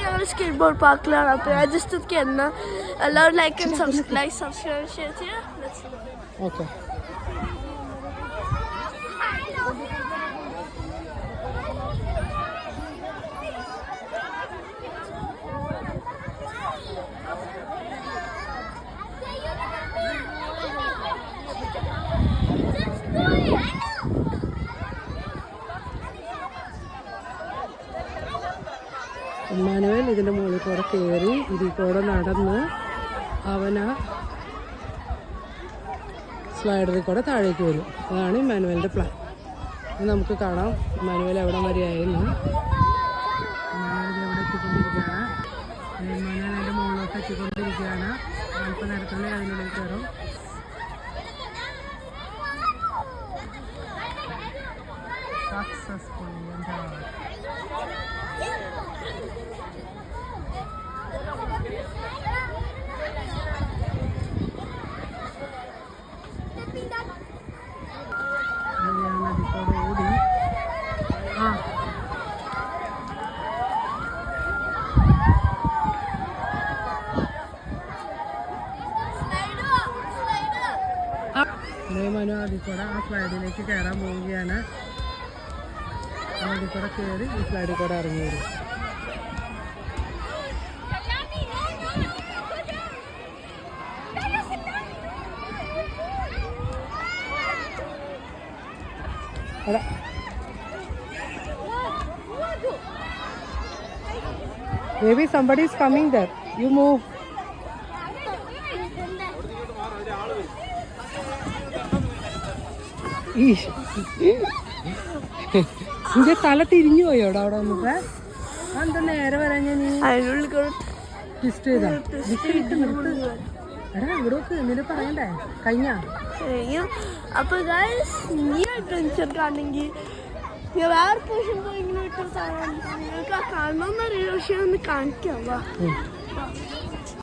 ഞങ്ങൾ skate board പാർക്കിലാണ്. അപ്പോൾ ഞാൻ ജസ്റ്റ് ഒന്ന് എല്ലാവരും ലൈക്ക് സബ്സ്ക്രൈബ് ചെയ്യാം. ഓക്കെ. ഇമ്മാനുവേൽ ഇതിൻ്റെ മുകളിൽ കൂടെ കയറി ഇതിൽ കൂടെ നടന്ന് അവനാ സ്ലൈഡറിൽ കൂടെ താഴേക്ക് വരും. അതാണ് ഇമ്മാനുവേലിൻ്റെ പ്ലാൻ. ഇത് നമുക്ക് കാണാം ഇമ്മാനുവേൽ എവിടെ വരെയായിരുന്നു. ഇമ്മാനുവേൽ എവിടെ എത്തിക്കൊണ്ടിരിക്കുകയാണ്. ഇമ്മാനുവേൽ അതിൻ്റെ മുകളിലോട്ട് എത്തിക്കൊണ്ടിരിക്കുകയാണ്. നമുക്ക് നേരത്തെ അതിനുള്ളിൽ കയറും. സക്സസ്ഫുള്ളി ഓടി. മനു അതിൽ കൂടെ ആ സ്ലൈഡിലേക്ക് കയറാൻ പോവുകയാണ്. അതിൽ കൂടെ കയറി ഈ സ്ലൈഡിൽ കൂടെ ഇറങ്ങി വരും. Maybe somebody is coming there. You move. നിന്റെ തല തിരിഞ്ഞു പോയോടാ അവിടെ വന്നിട്ട്? എന്താ നേരെ വരാൻ ഞാൻ ട്വിസ്റ്റ് ചെയ്താ എടാ ഇവിടെ എന്നിട്ട് പറയണ്ടേ കഴിഞ്ഞ. അപ്പൊ നീ അഡ്വഞ്ചർ കാണണമെങ്കിൽ വേറെ പോഷൻ പോയി ഇങ്ങനെ നിങ്ങൾക്ക് കാണണമെന്നറിയാം. പക്ഷെ ഒന്ന് കാണിക്കാം.